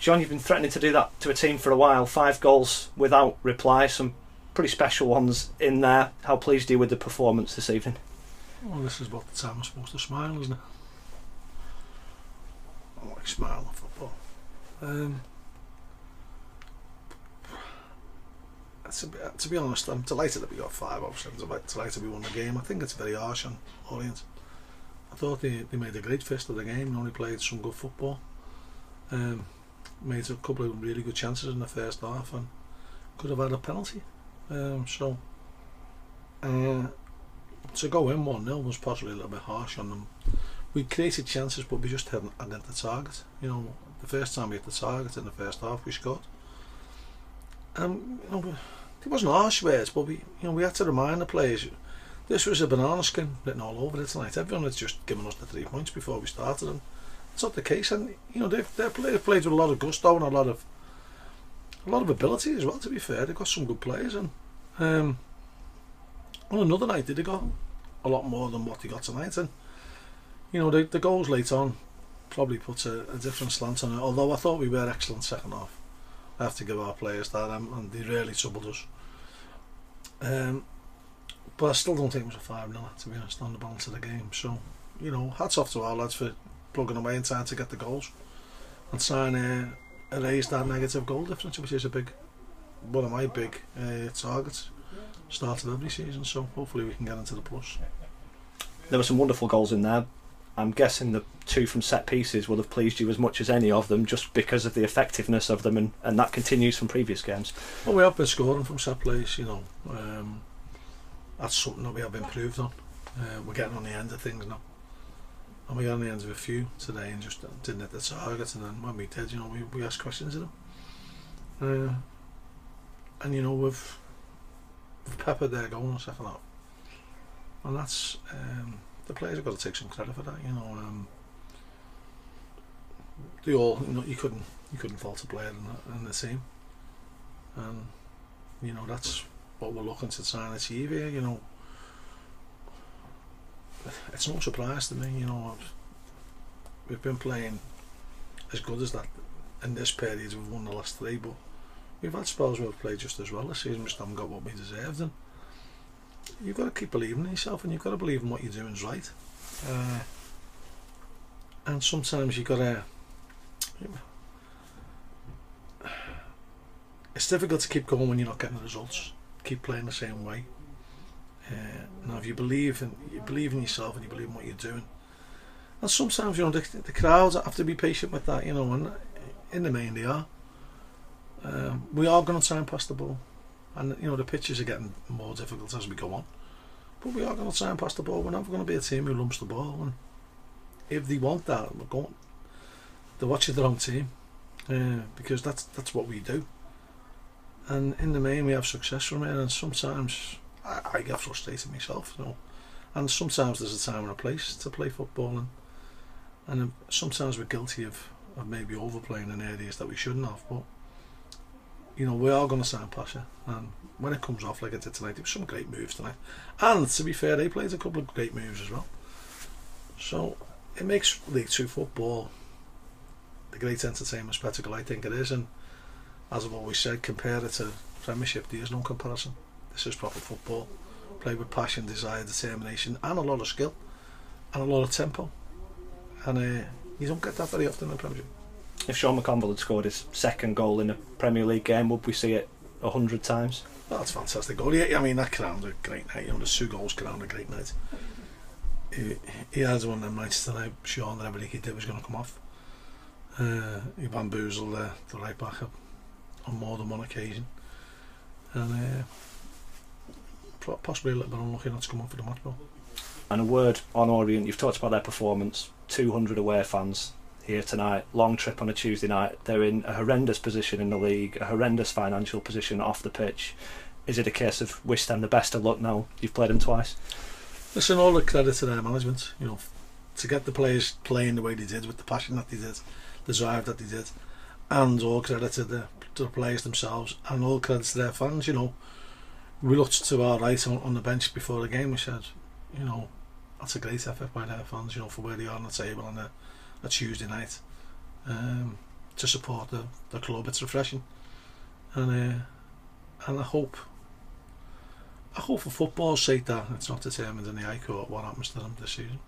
John, you've been threatening to do that to a team for a while. 5 goals without reply, some pretty special ones in there. How pleased are you with the performance this evening? Well, this is what the time I'm supposed to smile, isn't it? I like smiling at football. To be honest, I'm delighted that we got 5. Obviously, I'm delighted we won the game. I think it's very harsh on Orient. I thought they made a great fist of the game. They only played some good football. Made a couple of really good chances in the first half and could have had a penalty. To go in 1-0 was possibly a little bit harsh on them. We created chances, but we just hadn't hit the target. You know, the first time we hit the target in the first half, we scored. You know, it wasn't harsh words, but we had to remind the players this was a banana skin written all over it tonight. Everyone had just given us the 3 points before we started, and it's not the case. And you know, they've played with a lot of gusto and a lot of ability as well. To be fair, they've got some good players, and on another night they got a lot more than what they got tonight. And you know, the goals late on probably puts a different slant on it. Although I thought we were excellent second half. I have to give our players that, and they really troubled us. But I still don't think it was a 5-0, to be honest, on the balance of the game. So, you know, hats off to our lads for plugging away in time to get the goals and trying to erase that negative goal difference, which is one of my big targets. Start of every season, so hopefully we can get into the plus. There were some wonderful goals in there. I'm guessing the 2 from set pieces will have pleased you as much as any of them, just because of the effectiveness of them, and that continues from previous games. Well, we have been scoring from set plays, you know. That's something that we have improved on. We're getting on the end of things now, and we got on the end of a few today and just didn't hit the target. And then when we did, you know, we asked questions of them, and you know, we've peppered their goal in the second half, and that's. The players have got to take some credit for that, you know. They all, you know, you couldn't fault a player in the team, and you know that's what we're looking to try and achieve here. You know, it's no surprise to me. You know, we've been playing as good as that in this period. We've won the last 3, but we've had spells where we've played just as well this season. We just haven't got what we deserved, and you've got to keep believing in yourself, and you've got to believe in what you're doing is right. And sometimes you've got to. It's difficult to keep going when you're not getting the results. Keep playing the same way. Now, if you believe in yourself and you believe in what you're doing, and sometimes, you know, the crowds have to be patient with that, you know, and in the main they are. We are going to try and pass the ball. And you know, the pitches are getting more difficult as we go on, but we are going to try and pass the ball. We're not going to be a team who lumps the ball, and if they want that, they're watching the wrong team, because that's what we do. And in the main, we have success from it. And sometimes I get frustrated myself, you know. And sometimes there's a time and a place to play football, and sometimes we're guilty of maybe overplaying in areas that we shouldn't have, but. You know, we are going to sign Pasha, and when it comes off like it did tonight, there were some great moves tonight. And to be fair, they played a couple of great moves as well. So it makes League 2 football the great entertainment spectacle I think it is. And as I've always said, compare it to Premiership, there is no comparison. This is proper football, played with passion, desire, determination, and a lot of skill, and a lot of tempo. And you don't get that very often in the Premiership. If Sean McConville had scored his 2nd goal in a Premier League game, would we see it 100 times? Well, that's a fantastic goal. I mean, that crowned a great night. You know, the 2 goals crowned a great night. He had one of them nights tonight, Sean, that everything he did was going to come off. He bamboozled the right back up on more than one occasion, and possibly a little bit unlucky not to come up for the match ball. And a word on Orient. You've talked about their performance. 200 away fans here tonight, long trip on a Tuesday night. They're in a horrendous position in the league, a horrendous financial position off the pitch. Is it a case of wish them the best of luck now you've played them twice? Listen, all the credit to their management, you know, to get the players playing the way they did, with the passion that they did, the drive that they did, and all credit to the players themselves, and all credit to their fans. You know, we looked to our right on the bench before the game. We said, you know, that's a great effort by their fans, you know, for where they are on the table on a Tuesday night. to support the club. It's refreshing, and I hope for football's sake that it's not determined in the High Court what happens to them this season.